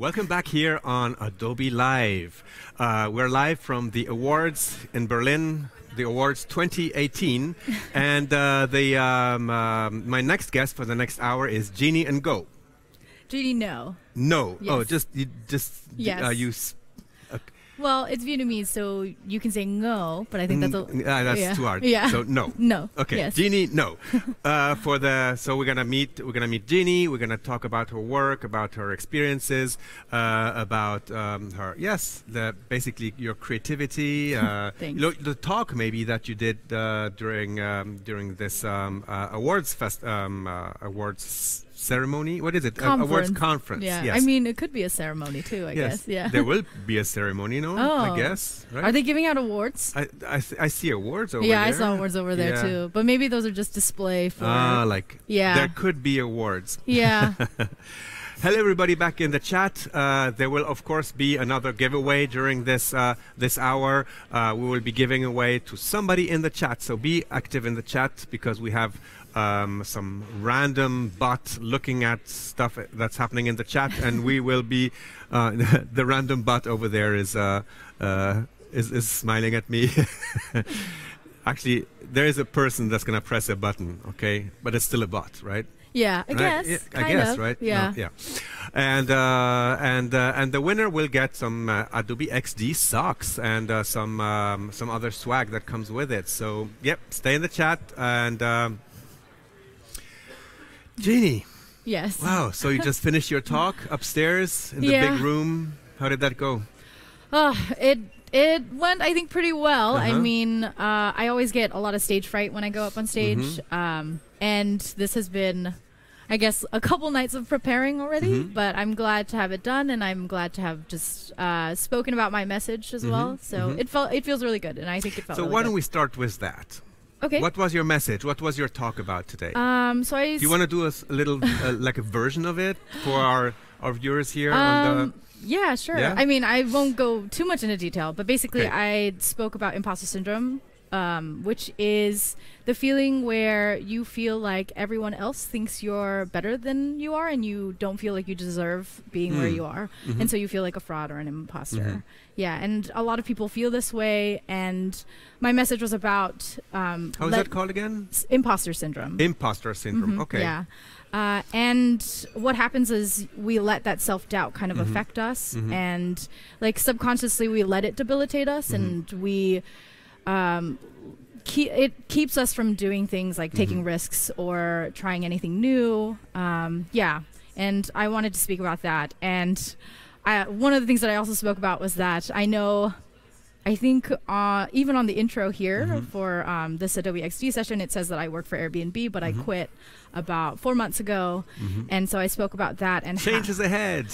Welcome back here on Adobe Live. We're live from the Awards in Berlin, the Awards 2018, and my next guest for the next hour is Jeany Ngo. Jeany Ngo. No. Yes. Oh, Yes. use. Well, it's Vietnamese, so you can say Ngo, but I think that's too hard. Yeah. So no. No. Okay. Yes. Jeany Ngo. So we're gonna meet Jeany. We're gonna talk about her work, about her experiences, about her basically your creativity. Thanks. The talk maybe that you did during this awards ceremony. What is it? Awards conference. Yeah. Yes. I mean, it could be a ceremony too, I guess. Yeah. There will be a ceremony, no? I guess. Right? Are they giving out awards? I see awards over there. Yeah, I saw awards over there too. But maybe those are just display for. There could be awards. Yeah. Hello, everybody, back in the chat. There will, of course, be another giveaway during this hour. We will be giving away to somebody in the chat. So be active in the chat because we have some random bot looking at stuff that's happening in the chat, and we will be the random bot over there is smiling at me. Actually, there is a person that's going to press a button, okay, but it's still a bot, right? Yeah, I guess. Yeah, I guess, right? Yeah. No, yeah. And the winner will get some Adobe XD socks and some other swag that comes with it. So, yep, stay in the chat and. Jeany. Yes. Wow. So you just finished your talk upstairs in the big room. How did that go? It went, I think, pretty well. I mean, I always get a lot of stage fright when I go up on stage. And this has been, I guess, a couple nights of preparing already. But I'm glad to have it done, and I'm glad to have just spoken about my message as well. So it feels really good, and I think it felt. So really why good. don't we start with that? Okay. What was your message? What was your talk about today? Do you want to do a little, like a version of it for our viewers here? Yeah, sure. Yeah? I mean, I won't go too much into detail, but basically I spoke about imposter syndrome, which is the feeling where you feel like everyone else thinks you're better than you are and you don't feel like you deserve being where you are. And so you feel like a fraud or an imposter. Yeah, and a lot of people feel this way, and my message was about... how is that called again? Imposter syndrome. Imposter syndrome, okay. Yeah. And what happens is we let that self-doubt kind of affect us, and like subconsciously we let it debilitate us, and we... it keeps us from doing things like taking risks or trying anything new. Yeah, and I wanted to speak about that. And one of the things that I also spoke about was that I think even on the intro here for this Adobe XD session, it says that I work for Airbnb, but I quit about 4 months ago. And so I spoke about that. And changes ahead.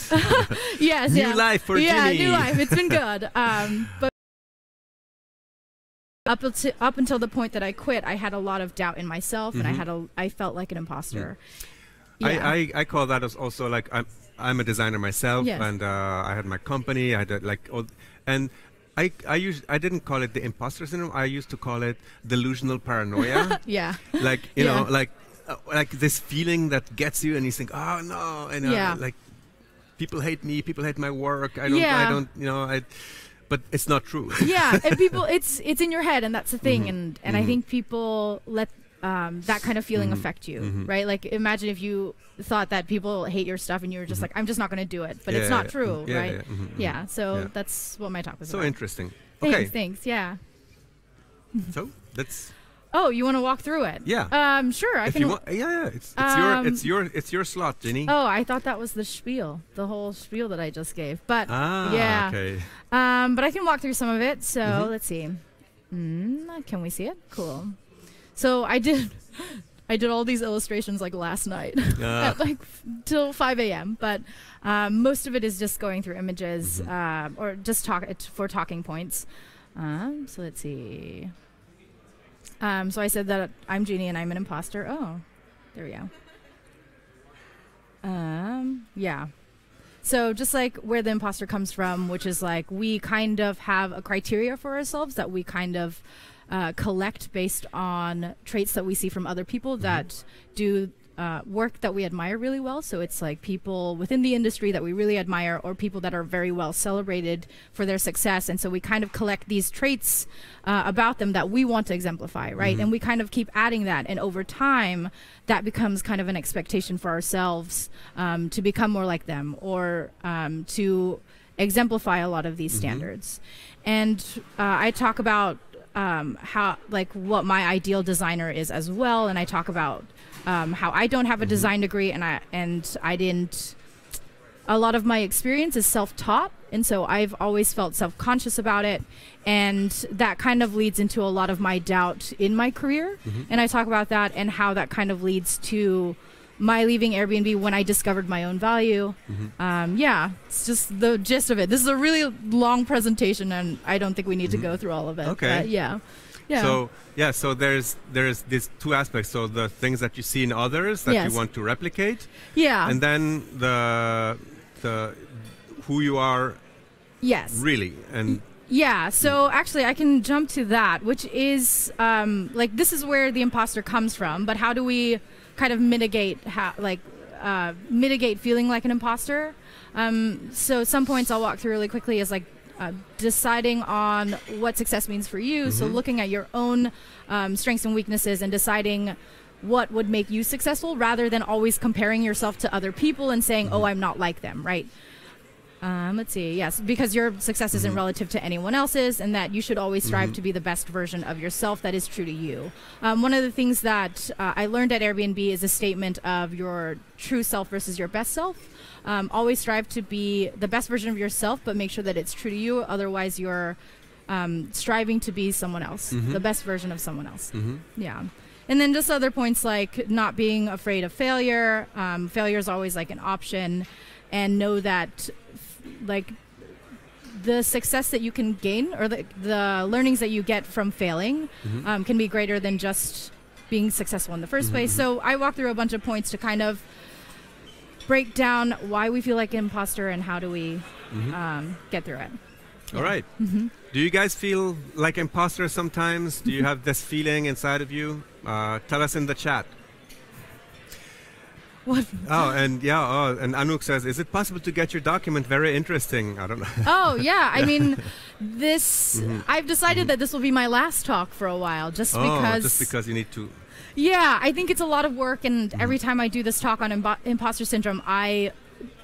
Yes, new life for Yeah, Jeany. new life. It's been good. But up until the point that I quit, I had a lot of doubt in myself, and I felt like an imposter. Yeah. I call that as also like I'm a designer myself, and I had my company. I did and I didn't call it the imposter syndrome. I used to call it delusional paranoia. Yeah. Like you know, like this feeling that gets you, and you think, oh no, and like people hate me, people hate my work. I don't, you know, but it's not true. Yeah, and people, it's in your head, and that's the thing, and I think people let that kind of feeling affect you, right? Like imagine if you thought that people hate your stuff and you were just like, I'm just not going to do it, but it's not true, right? Yeah, so that's what my talk was about. So interesting. Thanks, yeah. So that's... Oh, you want to walk through it? Yeah. Sure, I if can. You want, it's your slot, Jeany. Oh, I thought that was the spiel, the whole spiel that I just gave. But okay. But I can walk through some of it. So let's see. Can we see it? Cool. So I did all these illustrations like last night at like till 5 a.m. But most of it is just going through images or just for talking points. So let's see. So I said that I'm Jeany and I'm an imposter. Oh, there we go. Yeah. So just like where the imposter comes from, which is like we kind of have a criteria for ourselves that we kind of collect based on traits that we see from other people that do work that we admire really well. So it's like people within the industry that we really admire, or people that are very well celebrated for their success. And so we kind of collect these traits about them that we want to exemplify, right? And we kind of keep adding that. And over time, that becomes kind of an expectation for ourselves to become more like them, or to exemplify a lot of these standards. And I talk about how, like, what my ideal designer is as well. And I talk about how I don't have a design degree, and I didn't. A lot of my experience is self-taught, and so I've always felt self-conscious about it, and that kind of leads into a lot of my doubt in my career. And I talk about that and how that kind of leads to my leaving Airbnb when I discovered my own value. Yeah, it's just the gist of it. This is a really long presentation, and I don't think we need to go through all of it. Okay. Yeah. So there's these two aspects. So the things that you see in others that you want to replicate. Yeah. And then the who you are. Yes. Really. And yeah. So actually, I can jump to that, which is like, this is where the imposter comes from. But how do we kind of mitigate mitigate feeling like an imposter? So some points I'll walk through really quickly is like deciding on what success means for you. So looking at your own strengths and weaknesses and deciding what would make you successful, rather than always comparing yourself to other people and saying, oh, I'm not like them, right? Let's see. Yes, because your success isn't relative to anyone else's, and that you should always strive to be the best version of yourself that is true to you. One of the things that I learned at Airbnb is a statement of your true self versus your best self. Always strive to be the best version of yourself, but make sure that it's true to you. Otherwise, you're striving to be someone else, the best version of someone else. Yeah. And then just other points like not being afraid of failure. Failure is always like an option, and know that like the success that you can gain, or the learnings that you get from failing can be greater than just being successful in the first place. So I walk through a bunch of points to kind of break down why we feel like an imposter and how do we get through it. All right. Do you guys feel like imposters sometimes? Do you have this feeling inside of you? Tell us in the chat. What? And Anouk says, is it possible to get your document? Very interesting. I don't know. Oh, yeah. I mean, this, I've decided that this will be my last talk for a while, just because you need to. Yeah, I think it's a lot of work, and every time I do this talk on imposter syndrome, I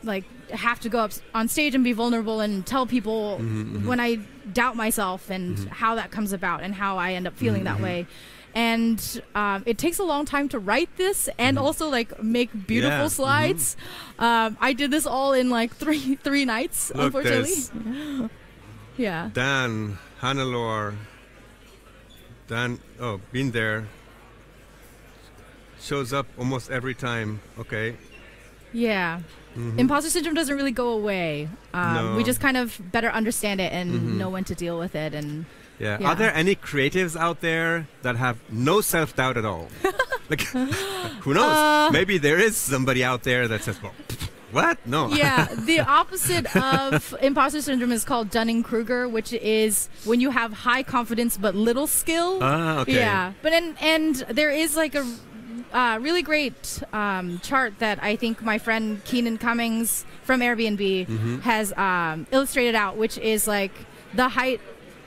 like have to go up on stage and be vulnerable and tell people when I doubt myself and how that comes about and how I end up feeling that way. And it takes a long time to write this and also like make beautiful slides. I did this all in like three nights, Look, unfortunately. Yeah. Dan, Hannelore, Dan, been there. Shows up almost every time. Okay. Yeah. Imposter syndrome doesn't really go away. No. We just kind of better understand it and know when to deal with it. And yeah. Are there any creatives out there that have no self-doubt at all? Like, who knows? Maybe there is somebody out there that says, well, what? No. Yeah. The opposite of imposter syndrome is called Dunning-Kruger, which is when you have high confidence but little skill. Okay. Yeah. But and there is like a really great chart that I think my friend Keenan Cummings from Airbnb has illustrated out, which is like the height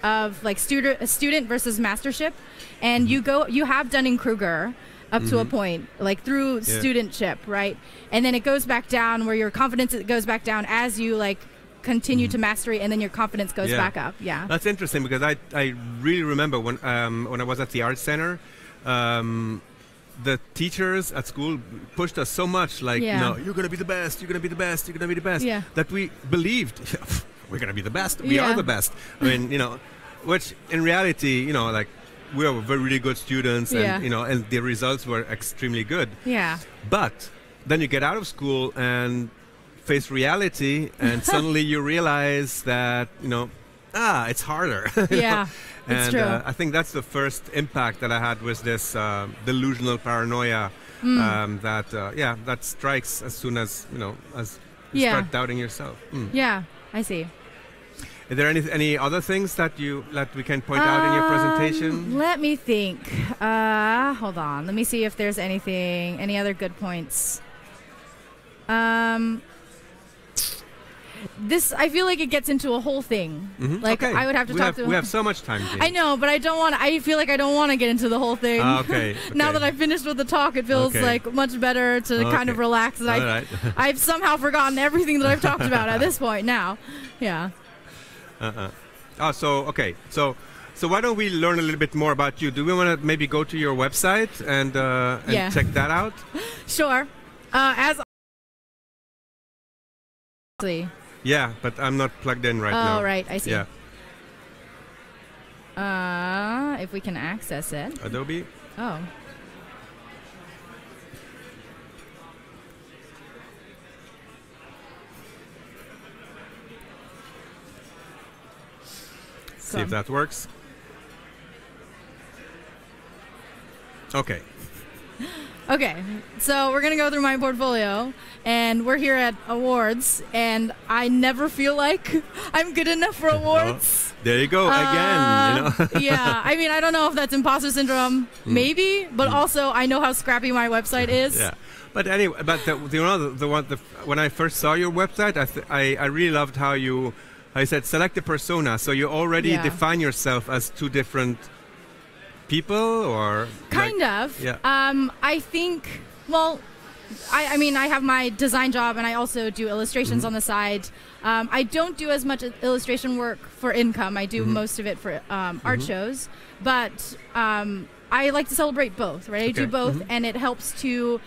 of like student versus mastership, and you have Dunning-Kruger up to a point, like through studentship, right? And then it goes back down where your confidence goes back down as you like continue to mastery, and then your confidence goes back up. Yeah, that's interesting because I really remember when I was at the art center. The teachers at school pushed us so much, like, no, you're going to be the best, you're going to be the best, you're going to be the best, that we believed we're going to be the best. We are the best. I mean, which in reality, like, we were really good students, and and the results were extremely good. Yeah. But then you get out of school and face reality, and suddenly you realize that it's harder. Yeah. It's true. I think that's the first impact that I had with this delusional paranoia that strikes as soon as as you start doubting yourself. Yeah, I see. Is there any other things that we can point out in your presentation? Let me think. Hold on. Let me see if there's any other good points. This, I feel like it gets into a whole thing. Like, okay. I would have to talk to... We have so much time, Jeany. I know, but I feel like I don't want to get into the whole thing. Okay. Now that I've finished with the talk, it feels like much better to kind of relax. And I've somehow forgotten everything that I've talked about at this point now. Yeah. So why don't we learn a little bit more about you? Do we want to maybe go to your website and check that out? Sure. Yeah, but I'm not plugged in right now. Oh, right. I see. Yeah. If we can access it. Adobe. Oh. See if that works. Okay. Okay, so we're going to go through my portfolio, and we're here at Awwwards, and I never feel like I'm good enough for Awwwards. There you go, again. Yeah, I mean, I don't know if that's imposter syndrome, maybe, but also I know how scrappy my website is. Yeah, but anyway, when I first saw your website, I really loved how you said select a persona, so you already define yourself as two different people, or kind of. Yeah. I think, well, I mean, I have my design job, and I also do illustrations on the side. I don't do as much illustration work for income. I do most of it for art shows, but I like to celebrate both, right? I do both, and it helps to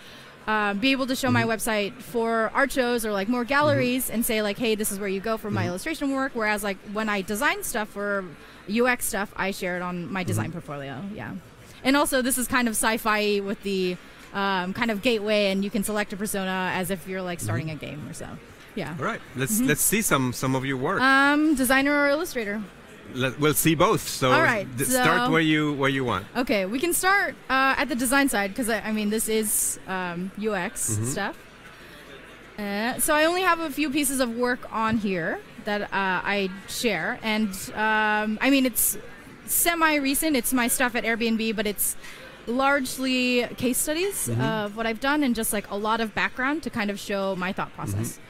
be able to show my website for art shows or like more galleries and say like, hey, this is where you go for my illustration work. Whereas like when I design stuff for UX stuff, I share it on my design portfolio. Yeah. And also this is kind of sci-fi with the kind of gateway, and you can select a persona as if you're like starting a game or so. Yeah. All right. Let's see some of your work. Designer or illustrator? We'll see both. So, all right, start where you want. Okay, we can start at the design side because I mean this is UX stuff. So I only have a few pieces of work on here that I share, and I mean it's semi-recent. It's my stuff at Airbnb, but it's largely case studies of what I've done and just like a lot of background to kind of show my thought process.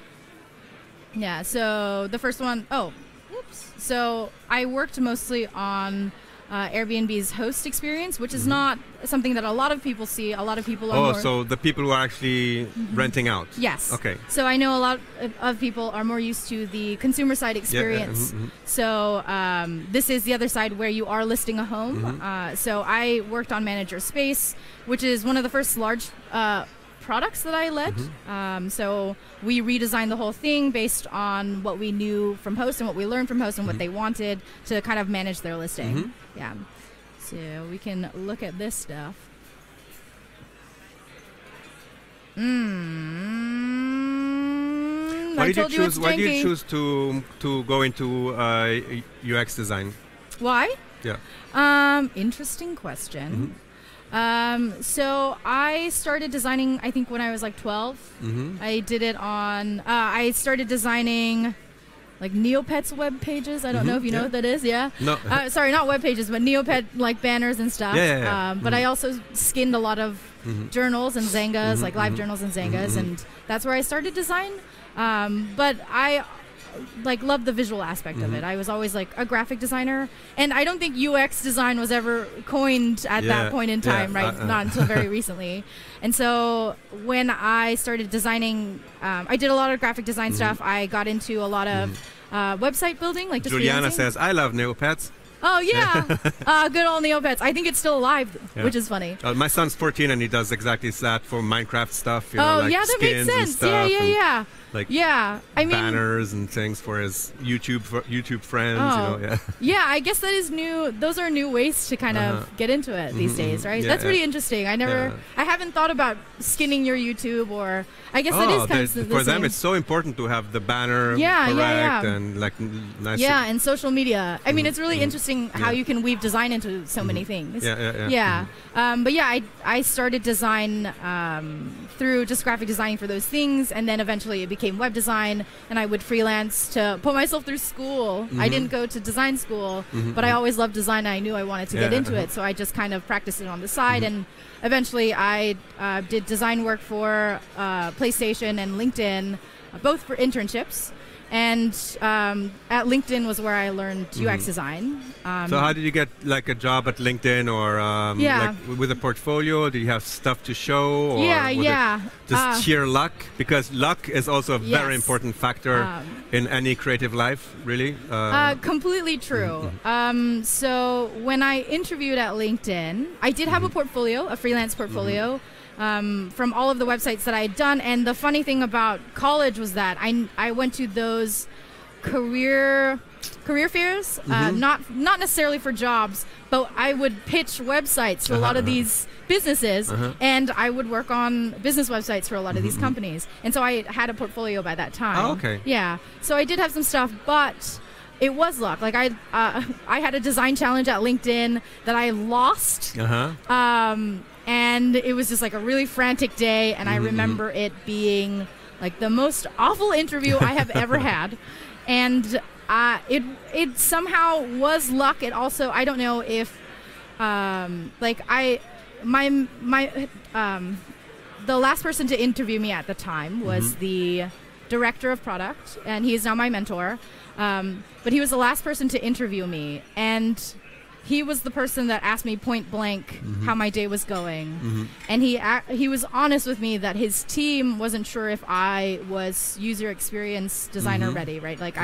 Yeah. So the first one, so I worked mostly on Airbnb's host experience, which is not something that a lot of people see. A lot of people are so the people who are actually renting out. Yes. Okay. So I know a lot of people are more used to the consumer side experience. So this is the other side where you are listing a home. So I worked on Manager Space, which is one of the first large products that I led. So we redesigned the whole thing based on what we knew from hosts and what we learned from hosts and what they wanted to kind of manage their listing. Yeah. So we can look at this stuff. Why did you choose to go into UX design? Why? Yeah. Interesting question. So I started designing, I think when I was like 12. I did it on, I started designing like Neopet's web pages. I don't know if you know what that is. Yeah. No. Sorry, not web pages, but Neopet like banners and stuff. But I also skinned a lot of journals and Zangas, like live journals and Zangas, and that's where I started design. But I like love the visual aspect of it. I was always like a graphic designer, and I don't think UX design was ever coined at that point in time, right? Not until very recently. And so when I started designing, I did a lot of graphic design stuff. I got into a lot of website building, like just Juliana says, I love Neopets. Oh yeah, good old Neopets. I think it's still alive, which is funny. My son's 14 and he does exactly that for Minecraft stuff. You know, like yeah, that makes sense. Yeah. Like I mean, banners and things for his YouTube friends. Yeah, I guess that is new. Those are new ways to kind of get into it these days, right? That's pretty interesting. I haven't thought about skinning your YouTube, or I guess that is kind of the for them. same. It's so important to have the banner correct and like nice. Yeah, and social media. I mean, it's really interesting how you can weave design into so many things. But I started design through just graphic designing for those things, and then eventually it became became web design, and I would freelance to put myself through school. I didn't go to design school, but I always loved design, and I knew I wanted to get into it, so I just kind of practiced it on the side, and eventually I did design work for PlayStation and LinkedIn, both for internships. And at LinkedIn was where I learned UX design. So how did you get like a job at LinkedIn, or like with a portfolio? Did you have stuff to show? Or just sheer luck? Because luck is also a very important factor in any creative life, really. Completely true. So when I interviewed at LinkedIn, I did have a portfolio, a freelance portfolio. From all of the websites that I had done, and the funny thing about college was that I went to those career fairs, not necessarily for jobs, but I would pitch websites to a lot of these businesses, and I would work on business websites for a lot of these companies, and so I had a portfolio by that time. Oh, okay. Yeah, so I did have some stuff, but it was luck. Like I had a design challenge at LinkedIn that I lost. And it was just like a really frantic day, and I remember it being like the most awful interview I have ever had. And it somehow was luck. It also, I don't know if like the last person to interview me at the time was the director of product, and he is now my mentor. But he was the last person to interview me, and he was the person that asked me point blank how my day was going, and he was honest with me that his team wasn't sure if I was user experience designer ready, right? Like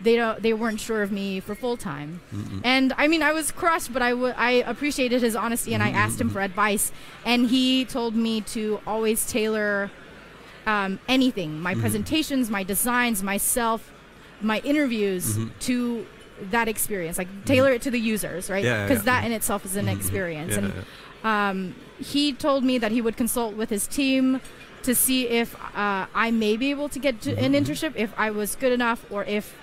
they weren't sure of me for full time, and I mean I was crushed, but I appreciated his honesty, and I asked him for advice, and he told me to always tailor anything, my presentations, my designs, myself, my interviews to that experience, like tailor it to the users, right? Because that in itself is an experience. And he told me that he would consult with his team to see if I may be able to get to an internship, if I was good enough, or if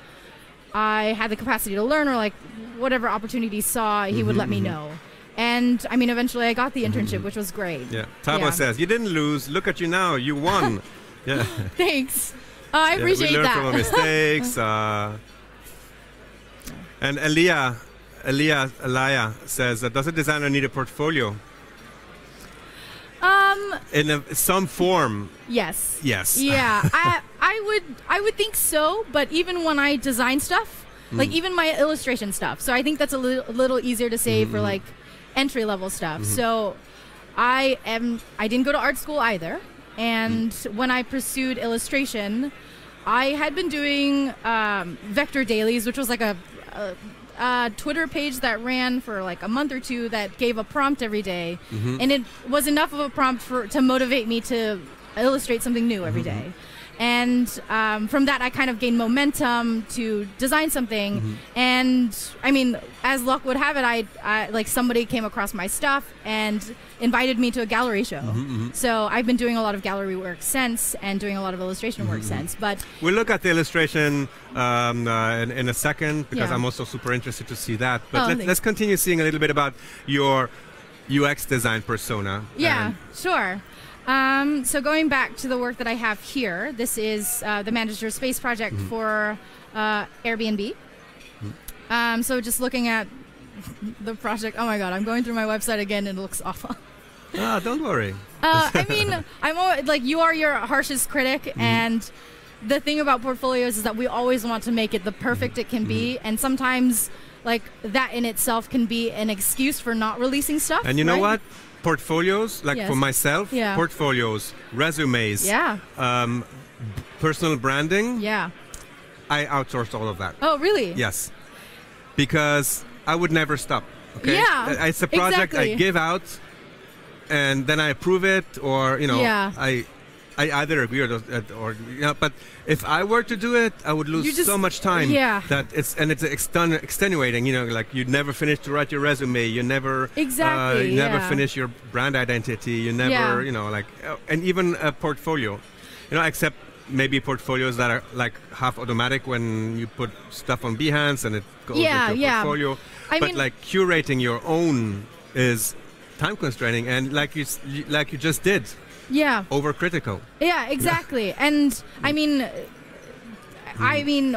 I had the capacity to learn, or like whatever opportunity he saw, he would let me know. And I mean, eventually I got the internship, which was great. Tabo says, you didn't lose, look at you now, you won. Thanks. I appreciate that. We learn from our mistakes. And Elia says, does a designer need a portfolio? In some form. Yes. Yes. Yeah, I would think so. But even when I design stuff, like even my illustration stuff, so I think that's a little easier to say for like entry level stuff. So I didn't go to art school either, and when I pursued illustration, I had been doing vector dailies, which was like a Twitter page that ran for like a month or two that gave a prompt every day, and it was enough of a prompt to motivate me to illustrate something new every day. And from that, I kind of gained momentum to design something. And I mean, as luck would have it, I like somebody came across my stuff and invited me to a gallery show. So I've been doing a lot of gallery work since, and doing a lot of illustration work since. But we'll look at the illustration in a second, because I'm also super interested to see that. But let's continue seeing a little bit about your UX design persona. Yeah, sure. So going back to the work that I have here, this is the manager space project for Airbnb. So just looking at the project, oh my god, I'm going through my website again and it looks awful. Don't worry. I mean, I'm always, like, you are your harshest critic, and the thing about portfolios is that we always want to make it the perfect it can be, and sometimes like that in itself can be an excuse for not releasing stuff. And you know what? Portfolios, like for myself, portfolios, resumes, personal branding, I outsourced all of that. Oh, really? Yes. Because I would never stop. Okay? Yeah. It's a project I give out, and then I approve it, or, you know, I either agree or you know, but if I were to do it, I would lose so much time that it's extenuating, you know, like you never finish to write your resume, you never never finish your brand identity, you never, you know, like, and even a portfolio, you know, except maybe portfolios that are like half automatic when you put stuff on Behance and it goes into your portfolio. But like curating your own is time constraining, and like you just did. overcritical. Yeah, exactly. And I mean,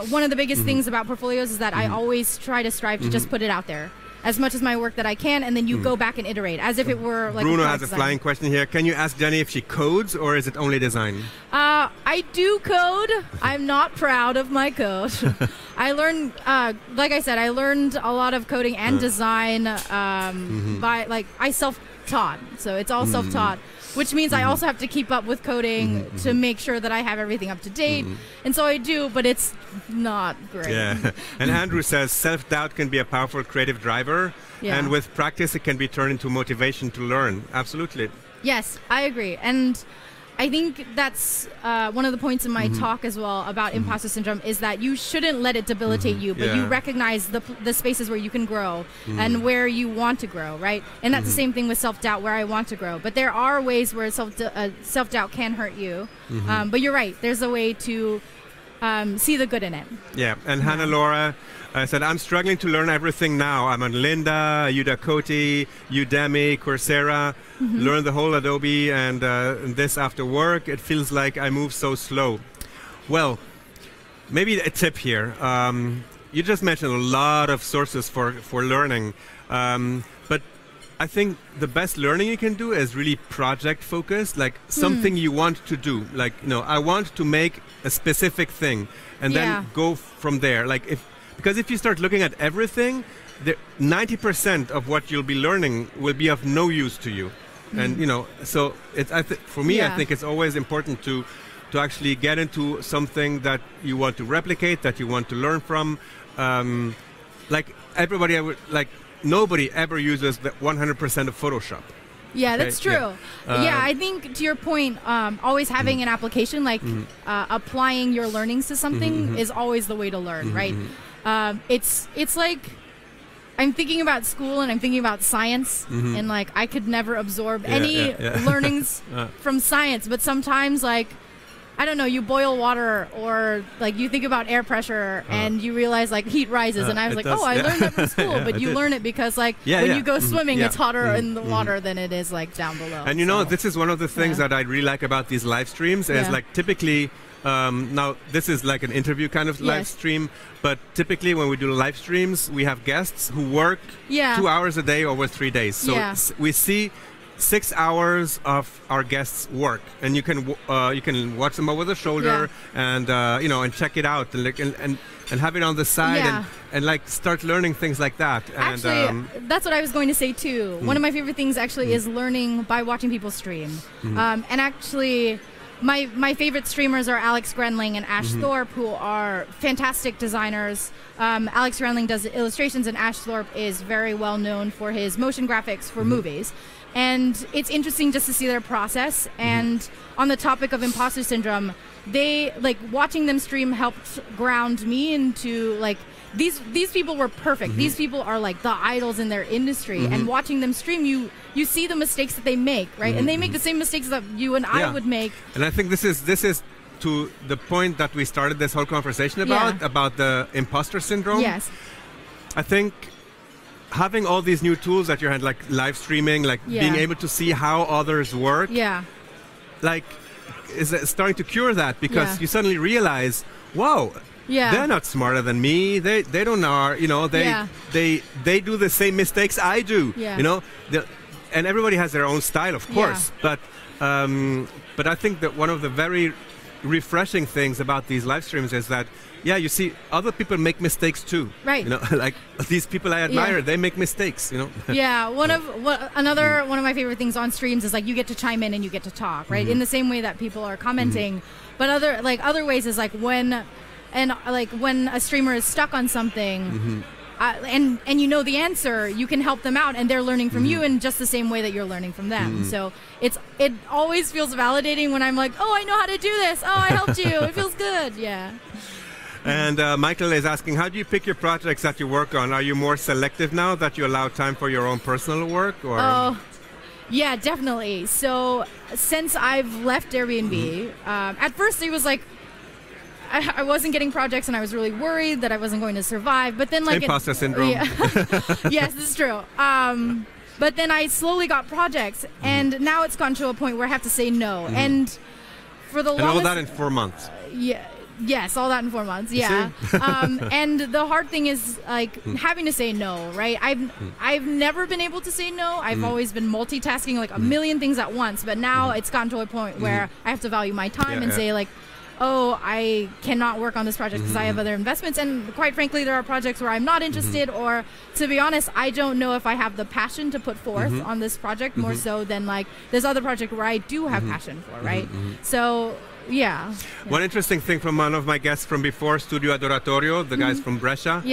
one of the biggest things about portfolios is that I always try to strive to just put it out there as much as my work that I can, and then you go back and iterate as if it were like Bruno has a flying question here. Can you ask Jeany if she codes or is it only design? I do code. I'm not proud of my code. I learned, like I said, I learned a lot of coding and design by, like, I self-taught. So it's all self-taught, which means I also have to keep up with coding to make sure that I have everything up to date. And so I do, but it's not great. Yeah. And Andrew says self-doubt can be a powerful creative driver. Yeah. And with practice, it can be turned into motivation to learn. Absolutely. Yes, I agree. And I think that's one of the points in my talk as well about imposter syndrome is that you shouldn't let it debilitate you, but you recognize the spaces where you can grow and where you want to grow, right? And that's the same thing with self-doubt, where I want to grow. But there are ways where self-doubt can hurt you. But you're right. There's a way to see the good in it. Yeah. And Hannah Laura said, I'm struggling to learn everything now. I'm on Lynda, Udacity, Udemy, Coursera, learn the whole Adobe and this after work. It feels like I move so slow. Well, maybe a tip here. You just mentioned a lot of sources for learning. But I think the best learning you can do is really project focused, like something you want to do. Like, I want to make a specific thing and then go from there. Like because if you start looking at everything, 90% of what you'll be learning will be of no use to you. And, so for me, I think it's always important to actually get into something that you want to replicate, that you want to learn from. Like everybody, nobody ever uses the 100% of Photoshop. Yeah, that's true. Yeah, I think to your point, always having an application, like applying your learnings to something is always the way to learn, right? It's like I'm thinking about school and I'm thinking about science, and like I could never absorb any learnings from science, but sometimes like I don't know, you boil water or like you think about air pressure and you realize like heat rises, and I was like, I learned that from school, but you learn it because like when you go swimming, it's hotter in the water than it is like down below. And this is one of the things that I really like about these live streams is like typically, now this is like an interview kind of live stream, but typically when we do live streams, we have guests who work 2 hours a day over 3 days. So we see 6 hours of our guests' work, and you can watch them over the shoulder and and check it out and have it on the side and like start learning things like that. Actually, that's what I was going to say too. One of my favorite things actually is learning by watching people stream. And actually, my favorite streamers are Alex Grenling and Ash Thorpe, who are fantastic designers. Alex Grenling does illustrations, and Ash Thorpe is very well known for his motion graphics for movies. And it's interesting just to see their process. And on the topic of imposter syndrome, they watching them stream helped ground me into like these people were perfect. These people are like the idols in their industry, and watching them stream, you see the mistakes that they make, right? And they make the same mistakes that you and I would make. And I think this is to the point that we started this whole conversation about the imposter syndrome. Yes. I think having all these new tools at your hand, like live streaming, like being able to see how others work, like is starting to cure that, because you suddenly realize, wow, they're not smarter than me. They don't know, they do the same mistakes I do. And everybody has their own style, of course. But I think that one of the very refreshing things about these live streams is that you see other people make mistakes too, right? Like these people I admire, they make mistakes, one of my favorite things on streams is like you get to chime in and you get to talk, right? In the same way that people are commenting, but other ways is like when a streamer is stuck on something, and the answer, you can help them out, and they're learning from you in just the same way that you're learning from them. So it always feels validating when I'm like, oh, I know how to do this. Oh, I helped you. It feels good. Yeah. And Michael is asking, how do you pick your projects that you work on? Are you more selective now that you allow time for your own personal work? Or? Oh, yeah, definitely. So since I've left Airbnb, at first it was like, I wasn't getting projects and I was really worried that I wasn't going to survive. But then like imposter syndrome. Yes, this is true. But then I slowly got projects, and now it's gone to a point where I have to say no. And for the longest, all that in 4 months. Yeah. Yes, all that in 4 months. Yeah. And the hard thing is like having to say no, right? I've never been able to say no. I've always been multitasking like a million things at once. But now it's gotten to a point where I have to value my time and say like, oh, I cannot work on this project because I have other investments. And quite frankly, there are projects where I'm not interested, or to be honest, I don't know if I have the passion to put forth on this project more so than like this other project where I do have passion for, right? So, yeah. One interesting thing from one of my guests from before, Studio Adoratorio, the guys from Brescia,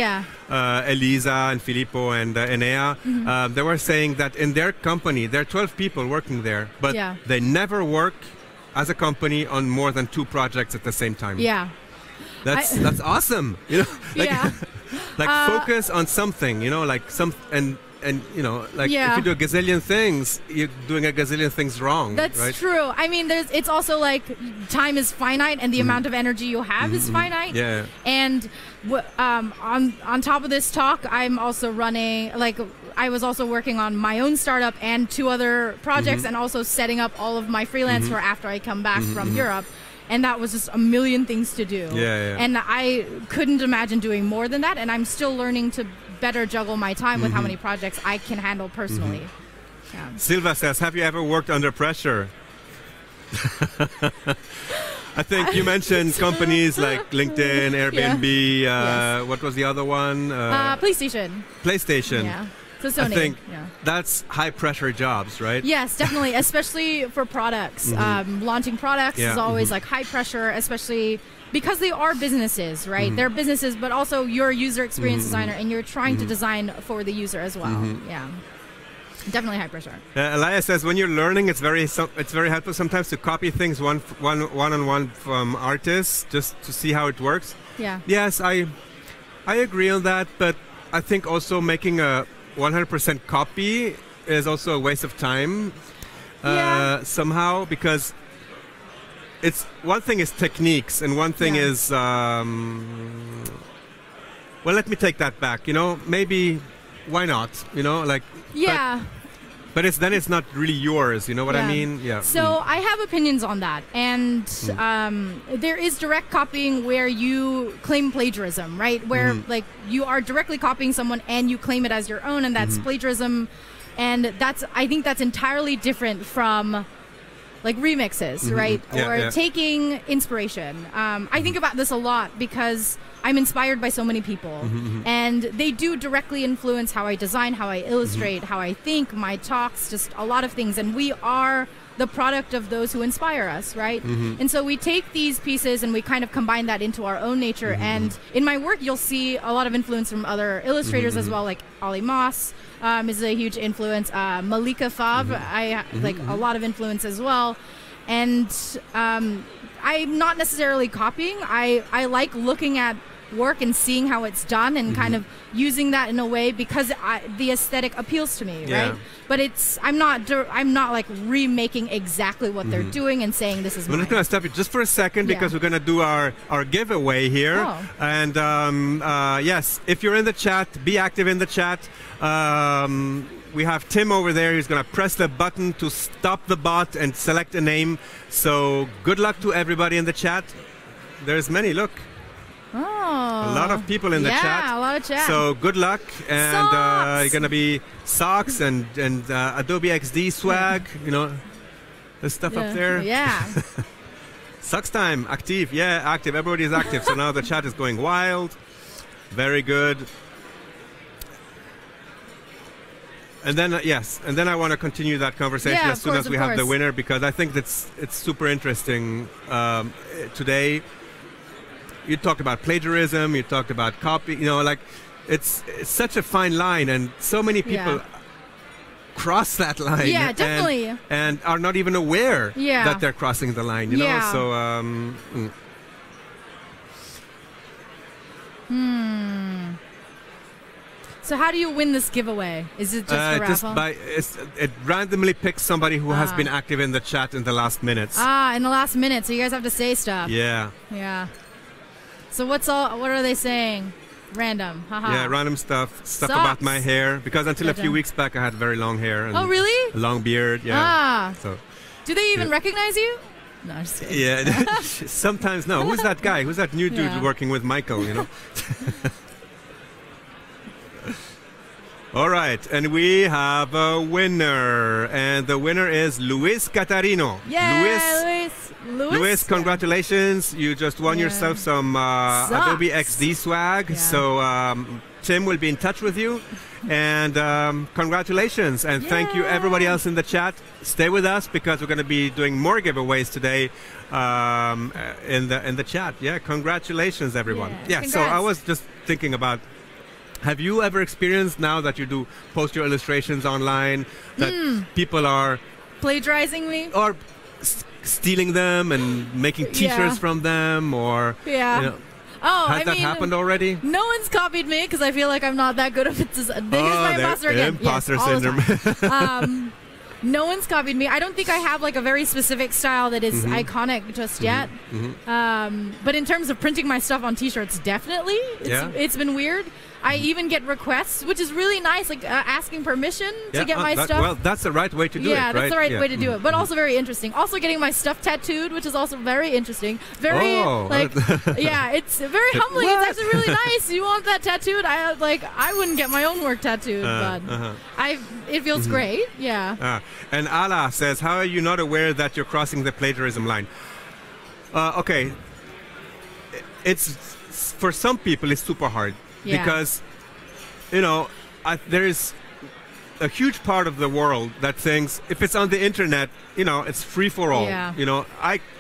Elisa and Filippo and Enea, they were saying that in their company, there are 12 people working there, but they never work as a company on more than 2 projects at the same time. Yeah. That's awesome. You know, like focus on something, you know, like and you know, like if you do a gazillion things, you're doing a gazillion things wrong. That's right? true. I mean, it's also like time is finite, and the amount of energy you have is finite. Yeah. And on top of this talk, I'm also running like I was also working on my own startup and 2 other projects, and also setting up all of my freelance for after I come back from Europe. And that was just a million things to do. And I couldn't imagine doing more than that. And I'm still learning to better juggle my time with how many projects I can handle personally. Silva says, have you ever worked under pressure? I think you mentioned companies like LinkedIn, Airbnb, what was the other one? PlayStation. PlayStation. Yeah. So Sony. I think that's high pressure jobs, right? Yes, definitely, especially for products. Launching products is always like high pressure, especially because they are businesses, right? They're businesses, but also you're a user experience designer, and you're trying to design for the user as well. Yeah, definitely high pressure. Elias says, when you're learning, it's very helpful sometimes to copy things one on one from artists just to see how it works. Yeah. Yes, I agree on that, but I think also making a 100% copy is also a waste of time somehow, because it's one thing is techniques and one thing is well, let me take that back, you know, maybe why not, you know, like but it's not really yours, you know what I mean? So I have opinions on that, and there is direct copying where you claim plagiarism, right? Where like you are directly copying someone and you claim it as your own, and that's plagiarism, and I think that's entirely different from like remixes, right? Or taking inspiration. I think about this a lot because I'm inspired by so many people, and they do directly influence how I design, how I illustrate, how I think, my talks, just a lot of things. And we are the product of those who inspire us, right? And so we take these pieces and we kind of combine that into our own nature. And in my work, you'll see a lot of influence from other illustrators as well, like Ollie Moss is a huge influence. Malika Fav, I like a lot of influence as well. And I'm not necessarily copying. I like looking at work and seeing how it's done and kind of using that in a way because the aesthetic appeals to me, right? But I'm not like remaking exactly what they're doing and saying this is mine. I'm just going to stop you just for a second because we're going to do our giveaway here. And yes, if you're in the chat, be active in the chat. We have Tim over there. He's going to press the button to stop the bot and select a name. So good luck to everybody in the chat. There's many, look. Oh. A lot of people in the chat. Yeah, a lot of chat. So good luck. And you're going to be socks and Adobe XD swag, you know, the stuff up there. Yeah. Socks time, active. Yeah, active. Everybody is active. So now the chat is going wild. Very good. And then, and then I want to continue that conversation as soon as we have the winner, because I think it's super interesting today. You talked about plagiarism, you talked about copy, you know, like it's such a fine line, and so many people cross that line. Yeah, definitely. And are not even aware that they're crossing the line, you know, so... So how do you win this giveaway? Is it just a raffle? It randomly picks somebody who has been active in the chat in the last minutes. In the last minute, so you guys have to say stuff. Yeah. Yeah. So what are they saying? Random. Haha. Yeah, random stuff Sucks. about my hair. Because until a few Gotcha. weeks back, I had very long hair. And Oh, really? a long beard. Yeah. Ah. So. Do they even Yeah. recognize you? No, I'm just kidding. Yeah. Sometimes no. Who's that guy? Who's that new dude Yeah. working with Michael? You know. All right, and we have a winner, and the winner is Luis Catarino. Yeah, Luis, congratulations! You just won Yeah. yourself some Adobe XD swag. Yeah. So Tim will be in touch with you, and congratulations! And thank you, everybody else in the chat. Stay with us because we're going to be doing more giveaways today in the chat. Yeah, congratulations, everyone. Yeah, So I congrats. was just thinking about. Have you ever experienced now that you do post your illustrations online that people are plagiarizing me? or stealing them and making T-shirts from them, or Yeah. you know, Oh, has I that mean, happened already? no one's copied me because I feel like I'm not that good of it. Here's my there- imposter again. Imposter Yes, all the syndrome. time. No one's copied me. I don't think I have like a very specific style that is iconic just yet. But in terms of printing my stuff on T-shirts, definitely. It's been weird. I even get requests, which is really nice, like asking permission to get my stuff. Well, that's the right way to do it, Yeah, right? that's the right way to do it. But also very interesting. Also getting my stuff tattooed, which is also very interesting. Very yeah, it's very humbling. What? It's actually really nice. You want that tattooed? I wouldn't get my own work tattooed, but it feels great. Yeah. And Ala says, how are you not aware that you're crossing the plagiarism line? Okay, it's for some people it's super hard. Yeah. Because, you know, there is a huge part of the world that thinks if it's on the internet, you know, it's free for all. Yeah. You know,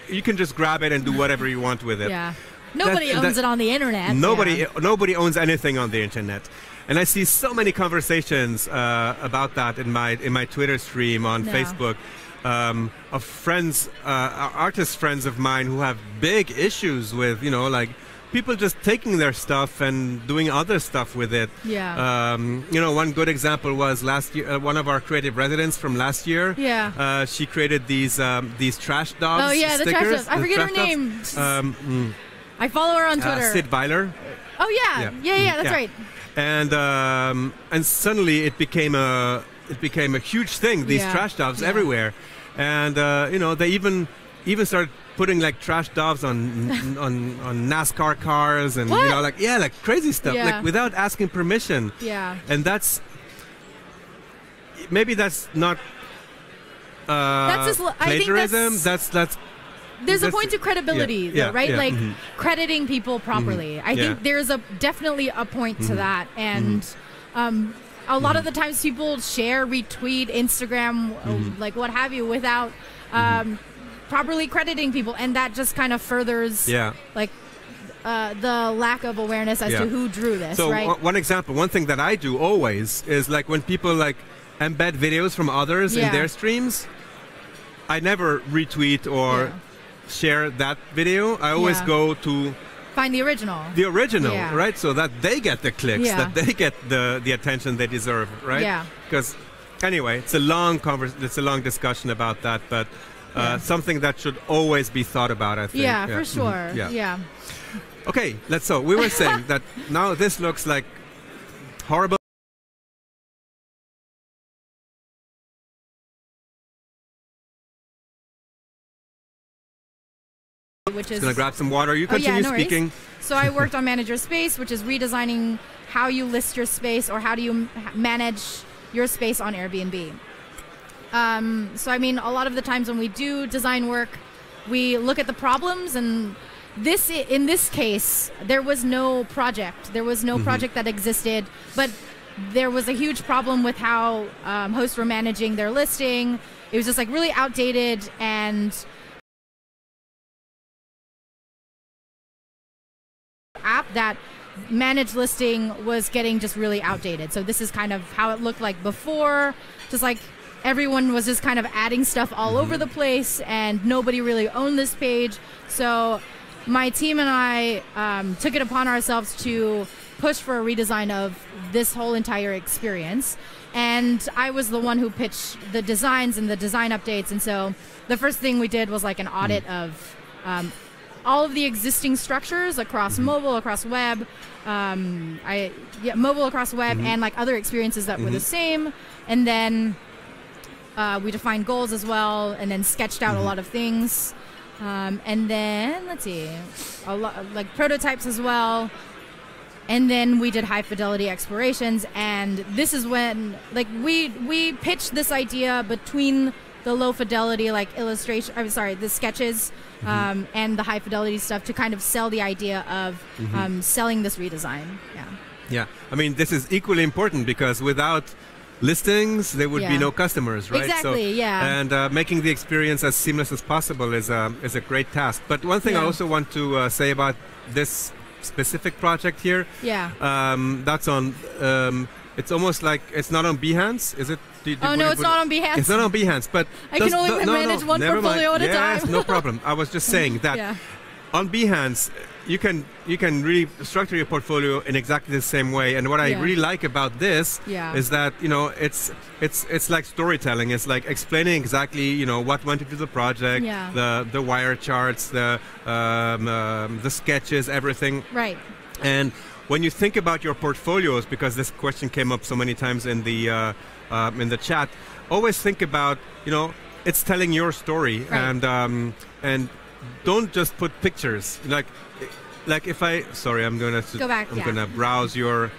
you can just grab it and do whatever you want with it. Yeah. Nobody owns it on the internet. Nobody owns anything on the internet. And I see so many conversations about that in my Twitter stream on Facebook of friends, artist friends of mine who have big issues with, you know, like people just taking their stuff and doing other stuff with it. Yeah. You know, one good example was last year. One of our creative residents from last year. Yeah. She created these trash dogs. Oh yeah, stickers, the trash dogs. I forget her dogs. name. I follow her on Twitter. Sid Weiler. Oh yeah. Yeah. That's right. And suddenly it became a huge thing. These trash dogs everywhere, and you know, they even started putting like trash dogs on NASCAR cars, and you know, like crazy stuff, like without asking permission. Yeah. And maybe that's not that's just, plagiarism. That's there's a point to credibility, though, right? Like crediting people properly. I think there's definitely a point to that, and a lot of the times people share, retweet, Instagram, like what have you, without properly crediting people, and that just kind of furthers like the lack of awareness as to who drew this. So right? one thing that I do always is like when people like embed videos from others in their streams, I never retweet or share that video. I always go to find the original, right? So that they get the clicks, that they get the attention they deserve, right? Yeah. Because anyway, it's a long discussion about that, but something that should always be thought about, I think. Yeah, for sure. Yeah. Okay, so we were saying that now this looks like horrible. Which is gonna grab some water. You continue speaking. So I worked on Manager Space, which is redesigning how you list your space or how do you manage your space on Airbnb. So I mean, a lot of the times when we do design work, we look at the problems, and in this case, there was no project. There was no project that existed, but there was a huge problem with how hosts were managing their listing. It was just like really outdated, and app that managed listing was getting just really outdated. So this is kind of how it looked like before, just like everyone was just kind of adding stuff all over the place, and nobody really owned this page. So my team and I took it upon ourselves to push for a redesign of this whole entire experience, and I was the one who pitched the designs and the design updates. And so the first thing we did was like an audit of all of the existing structures across mobile, across web, mobile, across web, and like other experiences that were the same. And then we defined goals as well, and then sketched out a lot of things. And then let's see, a lot like prototypes as well. And then we did high fidelity explorations, and this is when like we pitched this idea between the low fidelity like illustration, I'm sorry, the sketches and the high fidelity stuff to kind of sell the idea of selling this redesign. Yeah, I mean this is equally important because without listings there would be no customers, right? Exactly. And making the experience as seamless as possible is a great task. But one thing I also want to say about this specific project here, that's on it's almost like it's not on Behance, is it? No, it's not on Behance. It's not on Behance, but I can only manage one portfolio at a time. Yes, no problem. I was just saying that on Behance you can really structure your portfolio in exactly the same way. And what I really like about this is that it's like storytelling. It's like explaining exactly what went into the project, the wire charts, the sketches, everything. Right. And when you think about your portfolios, because this question came up so many times in the chat, always think about it's telling your story, and don't just put pictures. Like if I'm gonna go back. I'm gonna browse your.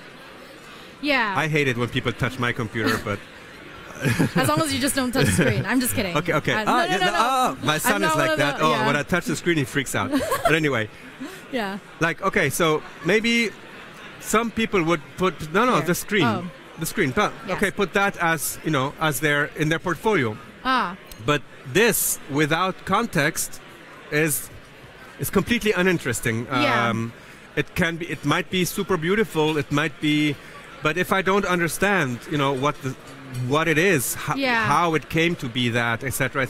Yeah. I hate it when people touch my computer, but. As long as you just don't touch the screen. I'm just kidding. Okay. No. My son is like that. When I touch the screen, he freaks out. But anyway. Yeah. Like, okay, so maybe some people would put the screen. Oh. The screen. But, okay, put that as as in their portfolio. But this without context is completely uninteresting. It might be super beautiful, it might be, but if I don't understand what it is, how it came to be that, etc.,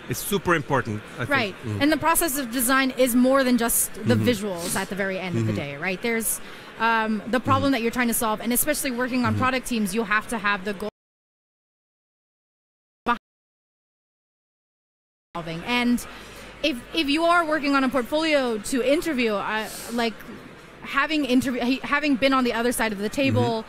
it's super important, I think. And the process of design is more than just the visuals at the very end of the day, right? There's the problem that you're trying to solve, and especially working on product teams, you have to have the goal solving. And if you are working on a portfolio to interview, like having been on the other side of the table,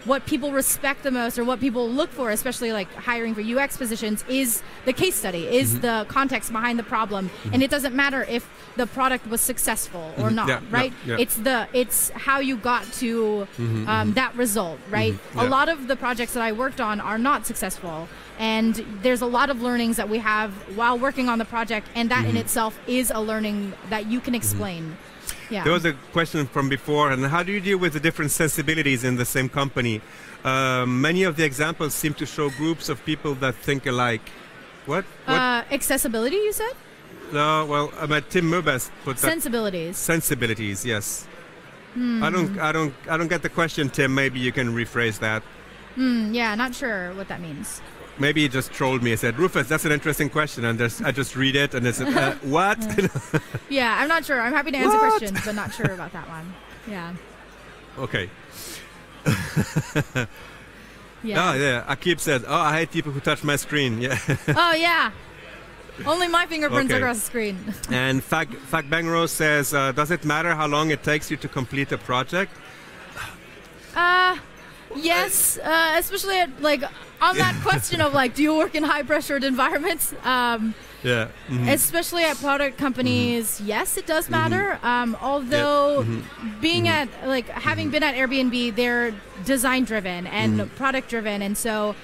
what people respect the most, or what people look for, especially like hiring for UX positions, is the case study, is the context behind the problem. And it doesn't matter if the product was successful or not, right? It's how you got to that result, right? A lot of the projects that I worked on are not successful, and there's a lot of learnings that we have while working on the project, and that in itself is a learning that you can explain. There was a question from before, and how do you deal with the different sensibilities in the same company? Many of the examples seem to show groups of people that think alike. What? Accessibility, you said? No, well, Tim Murbest put that. Sensibilities. Sensibilities, yes. I don't get the question, Tim. Maybe you can rephrase that. Yeah, not sure what that means. Maybe he just trolled me and said, Rufus, that's an interesting question. And I just read it and it's, what? Yeah, I'm not sure. I'm happy to answer questions, but not sure about that one. Yeah. Okay. Akib said, I hate people who touch my screen. Yeah. Oh, yeah. Only my fingerprints across the screen. And Fag Bangro says, does it matter how long it takes you to complete a project? Yes, especially at, on that question of do you work in high pressured environments? Especially at product companies, yes, it does matter. Although being at having been at Airbnb, they're design driven and product driven, and so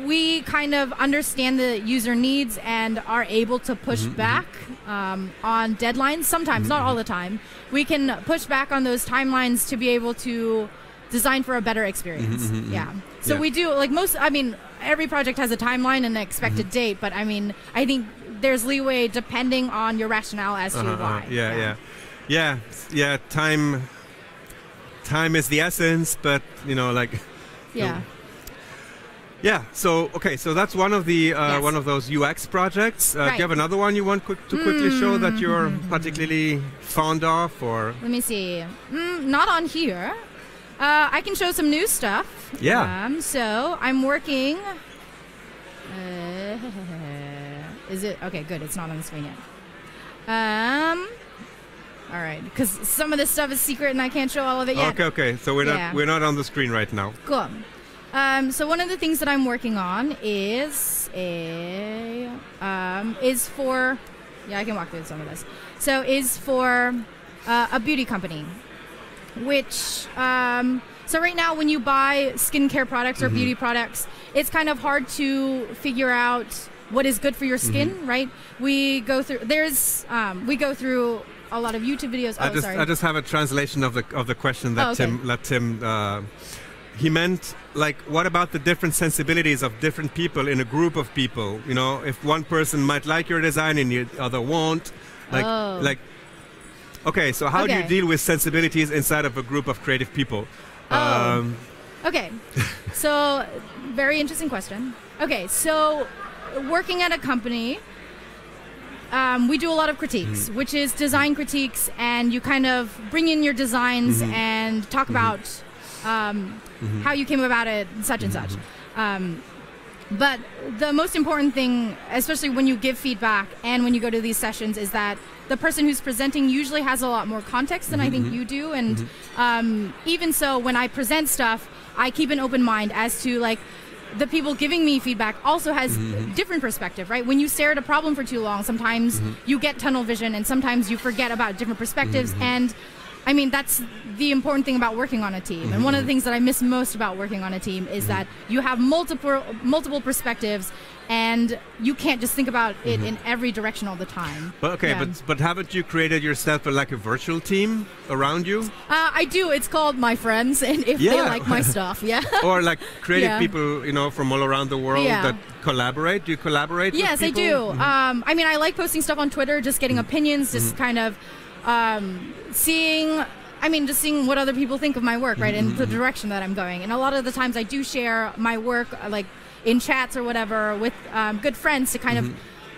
we kind of understand the user needs and are able to push back on deadlines. Sometimes, not all the time. We can push back on those timelines to be able to design for a better experience. So we do every project has a timeline and an expected date, but I think there's leeway depending on your rationale as to why. Time is the essence, but so that's one of the one of those UX projects. Do you have another one you want to quickly show that you're particularly fond of, or? Let me see. Not on here. I can show some new stuff. So I'm working. Is it okay? Good. It's not on the screen yet. All right, because some of this stuff is secret and I can't show all of it yet. Okay. So we're not on the screen right now. Cool. So one of the things that I'm working on is for, I can walk through some of this. So is for a beauty company, which so right now when you buy skincare products or beauty products, it's kind of hard to figure out what is good for your skin, right? We go through a lot of YouTube videos. I just have a translation of the question that Tim he meant, like, what about the different sensibilities of different people in a group of people? You know, if one person might like your design and the other won't, okay, so how do you deal with sensibilities inside of a group of creative people? Okay, so very interesting question. Okay, so working at a company, we do a lot of critiques, which is design critiques, and you kind of bring in your designs and talk about how you came about it, such and such. But the most important thing, especially when you give feedback and when you go to these sessions, is that the person who's presenting usually has a lot more context than I think you do. And even so, when I present stuff, I keep an open mind as to, like, the people giving me feedback also has different perspective, right? When you stare at a problem for too long, sometimes you get tunnel vision and sometimes you forget about different perspectives. And I mean, that's the important thing about working on a team. And one of the things that I miss most about working on a team is that you have multiple perspectives, and you can't just think about it in every direction all the time. But okay, but haven't you created yourself like a virtual team around you? I do. It's called My Friends, and if they like my stuff, or like creative people, you know, from all around the world that collaborate. Do you collaborate? Yes, with people? I do. I mean, I like posting stuff on Twitter, just getting opinions, just kind of seeing what other people think of my work, right, and the direction that I'm going. And a lot of the times I do share my work, like in chats or whatever, with good friends to kind of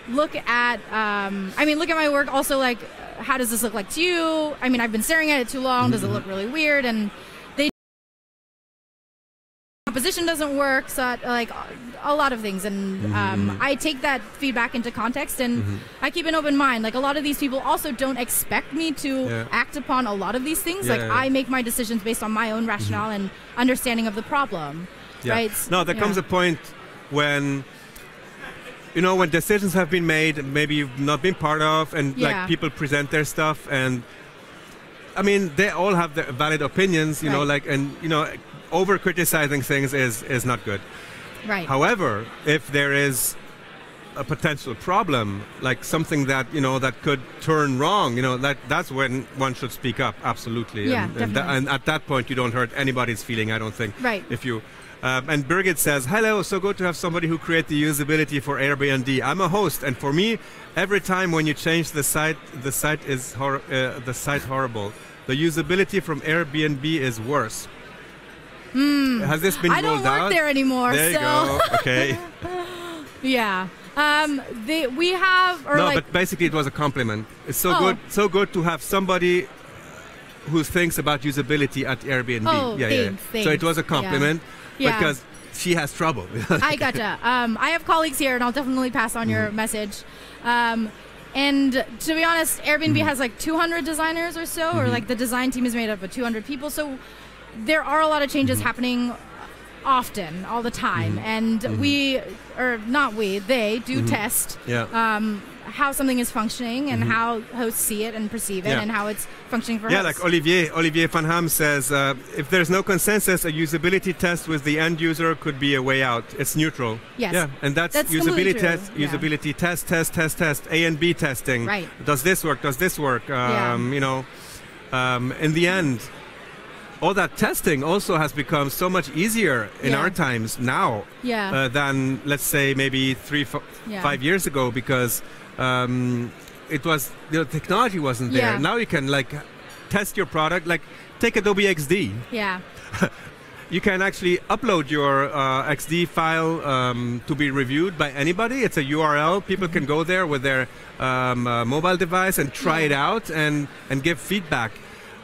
look at my work. Also, like, how does this look like to you? I mean, I've been staring at it too long. Does it look really weird? And composition doesn't work, so like a lot of things. And I take that feedback into context, and I keep an open mind. Like, a lot of these people also don't expect me to act upon a lot of these things. I make my decisions based on my own rationale and understanding of the problem. Right? No, there comes a point when, you know, when decisions have been made, maybe you've not been part of, and like people present their stuff, and I mean, they all have their valid opinions, you know, like, and you know, over criticizing things is not good. Right. However, if there is a potential problem, like something that, you know, that could turn wrong, you know, that's when one should speak up. Absolutely. Yeah, and at that point, you don't hurt anybody's feeling, I don't think. Right. If you and Birgit says, hello, so good to have somebody who create the usability for Airbnb. I'm a host, and for me, every time when you change the site is horrible. The usability from Airbnb is worse. Has this been rolled out? I don't work there anymore. There you go. Okay. Yeah. We have, or no, like, but basically it was a compliment. It's so good to have somebody who thinks about usability at Airbnb. Thanks. So it was a compliment because she has trouble. I gotcha. I have colleagues here, and I'll definitely pass on your message. And to be honest, Airbnb has like 200 designers or so, or like the design team is made up of 200 people. So there are a lot of changes happening often, all the time. And they do test how something is functioning and how hosts see it and perceive it and how it's functioning for hosts. Like Olivier Van Ham says, if there's no consensus, a usability test with the end user could be a way out. It's neutral. Yes. Yeah, and that's usability test, usability test, A and B testing. Right. Does this work? Does this work? You know, in the end, all that testing also has become so much easier in our times now than, let's say, maybe 5 years ago, because it was, the technology wasn't there. Now you can like test your product, like take Adobe XD. Yeah. You can actually upload your XD file to be reviewed by anybody. It's a URL. People can go there with their mobile device and try it out and give feedback.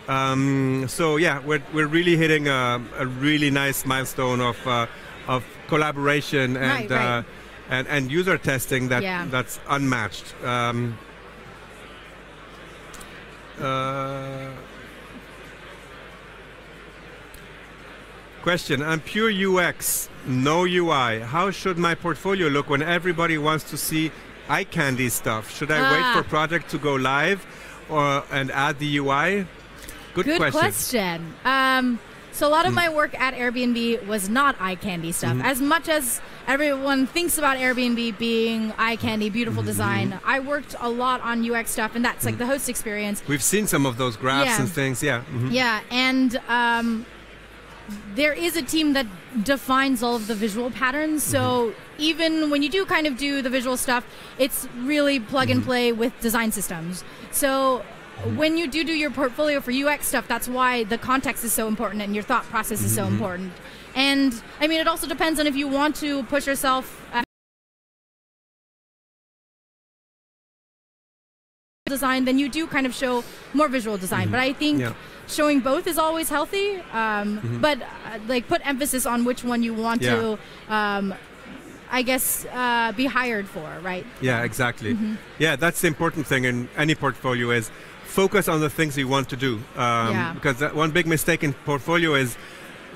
So yeah, we're really hitting a really nice milestone of collaboration and user testing that's unmatched. Question, I'm pure UX, no UI. How should my portfolio look when everybody wants to see eye candy stuff? Should I wait for project to go live and add the UI? Good question. So a lot of my work at Airbnb was not eye candy stuff. As much as everyone thinks about Airbnb being eye candy, beautiful design, I worked a lot on UX stuff, and that's like the host experience. We've seen some of those graphs and things, Yeah, and there is a team that defines all of the visual patterns. So even when you do kind of do the visual stuff, it's really plug and play with design systems. So when you do your portfolio for UX stuff, that's why the context is so important and your thought process is so important. And I mean, it also depends on if you want to push yourself at design, then you do kind of show more visual design. But I think showing both is always healthy. But like put emphasis on which one you want to, I guess, be hired for, right? Yeah, exactly. Yeah, that's the important thing in any portfolio is focus on the things you want to do. Because one big mistake in portfolio is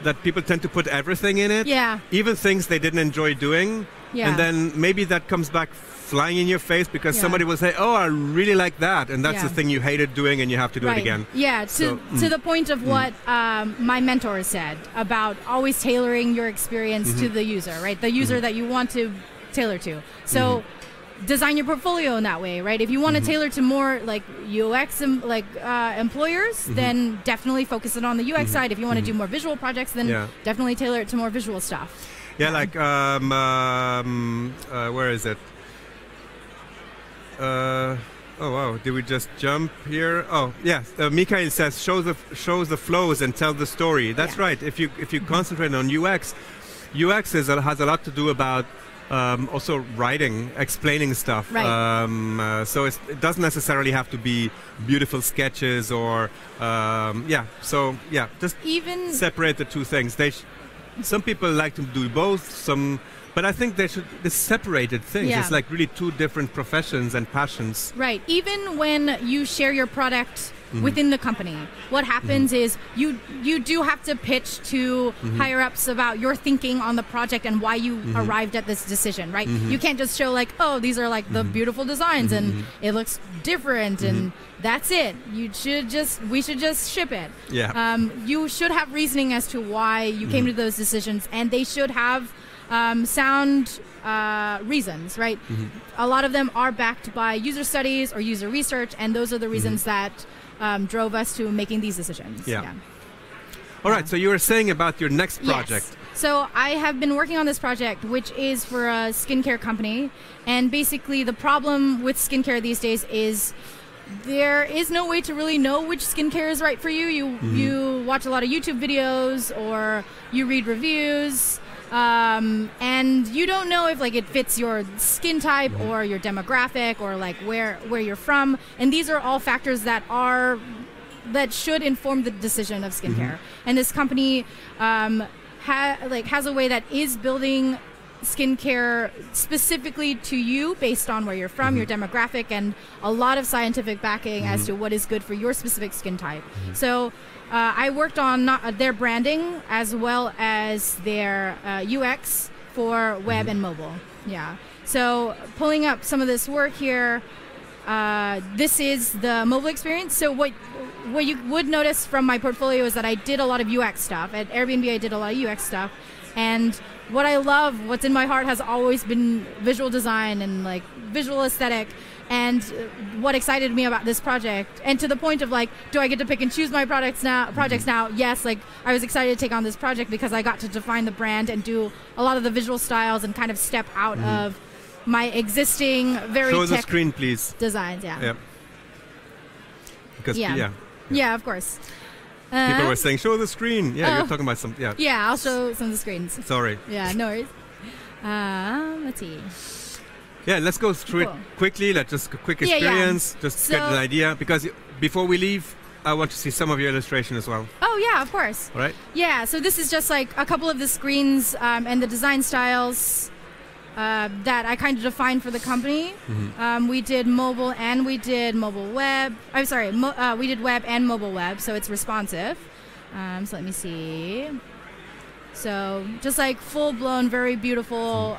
that people tend to put everything in it, even things they didn't enjoy doing, and then maybe that comes back flying in your face because somebody will say, oh, I really like that, and that's the thing you hated doing and you have to do it again. Yeah, to the point of what my mentor said about always tailoring your experience to the user, right? The user that you want to tailor to. So design your portfolio in that way, right? If you want to tailor to more like UX employers, then definitely focus it on the UX side. If you want to do more visual projects, then definitely tailor it to more visual stuff. Yeah, like where is it? Oh wow! Did we just jump here? Oh yes, Mikhail says shows the flows and tell the story. That's right. If you concentrate on UX, has a lot to do about also writing, explaining stuff. Right. So it doesn't necessarily have to be beautiful sketches or just even separate the two things. Some people like to do both. But I think they should be separated things. It's like really two different professions and passions. Right. Even when you share your product within the company, what happens is you do have to pitch to higher ups about your thinking on the project and why you arrived at this decision, right? You can't just show like, oh, these are like the beautiful designs and it looks different and that's it. We should just ship it. Yeah. You should have reasoning as to why you came to those decisions, and they should have sound reasons, right? A lot of them are backed by user studies or user research, and those are the reasons that drove us to making these decisions. All right, so you were saying about your next project. Yes. So I have been working on this project, which is for a skincare company, and basically the problem with skincare these days is there is no way to really know which skincare is right for you. You watch a lot of YouTube videos or you read reviews, and you don't know if like it fits your skin type or your demographic or like where you're from. And these are all factors that should inform the decision of skincare. And this company has a way that is building skincare specifically to you based on where you're from, your demographic, and a lot of scientific backing as to what is good for your specific skin type. So I worked on their branding as well as their UX for web and mobile. Yeah. So pulling up some of this work here, this is the mobile experience. So what you would notice from my portfolio is that I did a lot of UX stuff. At Airbnb, I did a lot of UX stuff. And what I love, what's in my heart, has always been visual design and like visual aesthetic. And what excited me about this project, and to the point of like, do I get to pick and choose my projects now? Yes, like I was excited to take on this project because I got to define the brand and do a lot of the visual styles and kind of step out of my existing very Show the screen, please. Designs. Yeah. Because yeah, of course. People were saying, show the screen. Yeah, you're talking about some. Yeah. Yeah, I'll show some of the screens. Sorry. Yeah, no worries. Let's see. Yeah, let's go through it quickly. Let's just a quick experience, just get an idea. Because before we leave, I want to see some of your illustration as well. Oh yeah, of course. All right. Yeah, so this is just like a couple of the screens and the design styles. that I kind of defined for the company. We did mobile and we did mobile web. I'm sorry, we did web and mobile web, so it's responsive. So let me see. So just like full-blown, very beautiful.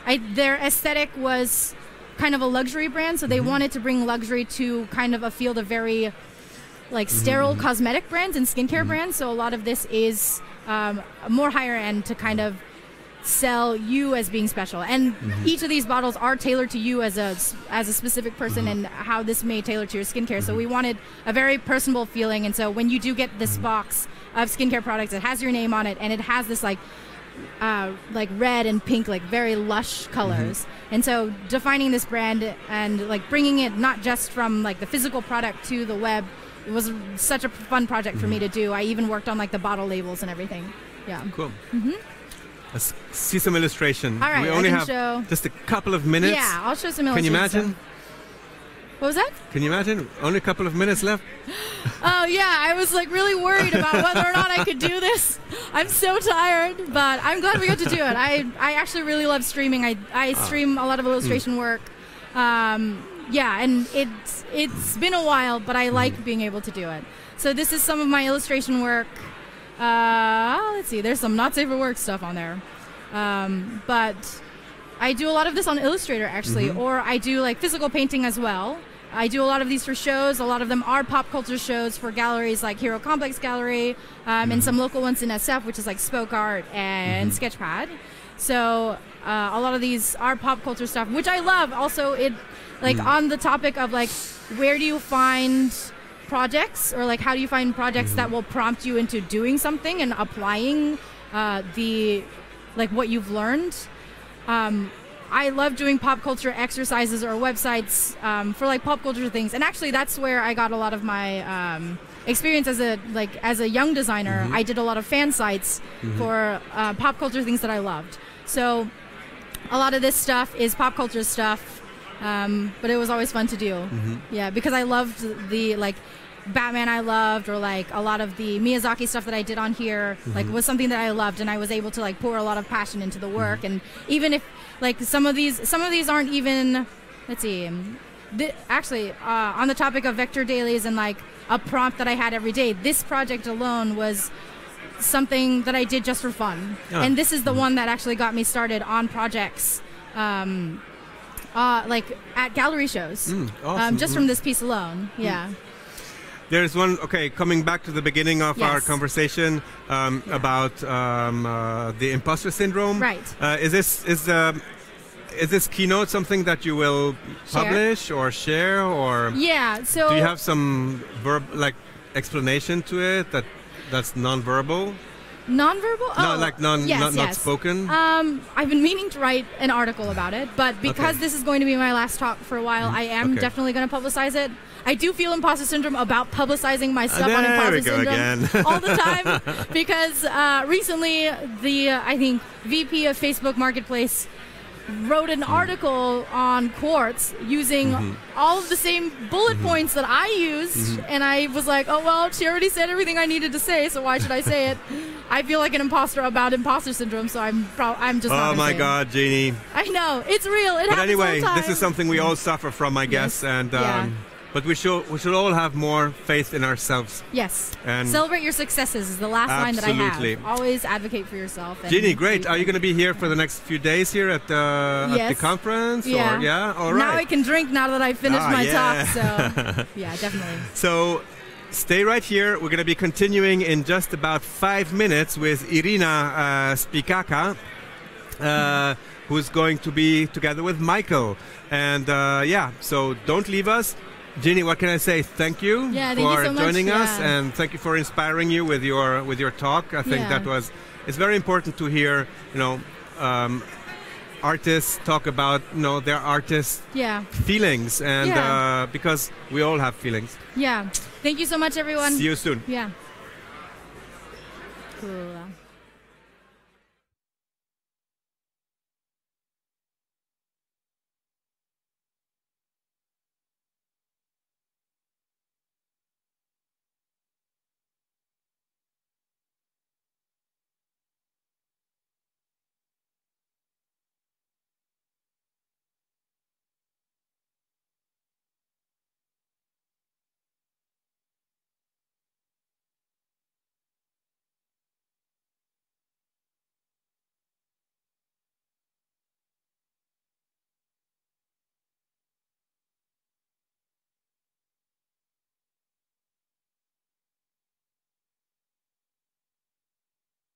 Their aesthetic was kind of a luxury brand, so they wanted to bring luxury to kind of a field of very like sterile cosmetic brands and skincare brands. So a lot of this is more higher end to kind of sell you as being special, and each of these bottles are tailored to you as a specific person and how this may tailor to your skincare. So we wanted a very personable feeling, and so when you do get this box of skincare products, it has your name on it, and it has this like red and pink, like very lush colors. And so defining this brand and like bringing it not just from like the physical product to the web, it was such a fun project for me to do. I even worked on like the bottle labels and everything. Yeah. Cool. Let's see some illustration. All right, we only have just a couple of minutes. Yeah, I'll show some illustrations. Can you imagine? What was that? Can you imagine? Only a couple of minutes left. Oh yeah, I was like really worried about whether or not I could do this. I'm so tired, but I'm glad we got to do it. I actually really love streaming. I stream a lot of illustration work. Yeah, and it's been a while, but I like being able to do it. So this is some of my illustration work. Let's see, there's some not safe for work stuff on there. But I do a lot of this on Illustrator actually, or I do like physical painting as well. I do a lot of these for shows. A lot of them are pop culture shows for galleries like Hero Complex Gallery, and some local ones in SF, which is like Spoke Art and Sketchpad. So a lot of these are pop culture stuff, which I love. Also, it like on the topic of like where do you find projects, or like how do you find projects that will prompt you into doing something and applying what you've learned. I love doing pop culture exercises or websites for like pop culture things, and actually that's where I got a lot of my experience as a young designer. I did a lot of fan sites for pop culture things that I loved. So a lot of this stuff is pop culture stuff, but it was always fun to do. Yeah, because I loved the like Batman I loved, or like a lot of the Miyazaki stuff that I did on here like was something that I loved, and I was able to like pour a lot of passion into the work. And even if like some of these aren't even, let's see, actually on the topic of vector dailies and like a prompt that I had every day, this project alone was something that I did just for fun. And this is the one that actually got me started on projects like at gallery shows. Awesome. Just from this piece alone. Yeah. There's one, coming back to the beginning of our conversation about the imposter syndrome. Right. Is this keynote something that you will publish or share, or so do you have some explanation to it that's non-verbal? Non-verbal? Not spoken? I've been meaning to write an article about it, but because this is going to be my last talk for a while, I am definitely going to publicize it. I do feel imposter syndrome about publicizing my stuff on imposter syndrome all the time, because recently the, I think, VP of Facebook Marketplace wrote an article on Quartz using all of the same bullet points that I used, and I was like, oh well, she already said everything I needed to say, so why should I say it? I feel like an imposter about imposter syndrome, so I'm just not. Oh my God, Jeany! I know, it's real. It but happens anyway, all the time. This is something we all suffer from, I guess, and. But we should all have more faith in ourselves. Yes. And celebrate your successes is the last line that I have. Always advocate for yourself. Jeany, great. Are you going to be here for the next few days here at the conference? Yeah. Or, yeah. All right. Now I can drink now that I finished my talk. So yeah, definitely. So stay right here. We're going to be continuing in just about 5 minutes with Irina Spikaka, who's going to be together with Michael. And so don't leave us. Jeany, what can I say? Thank you for joining us, and thank you for inspiring you with your talk. I think it's very important to hear, artists talk about their artist feelings, and because we all have feelings. Yeah. Thank you so much, everyone. See you soon. Yeah. Cool.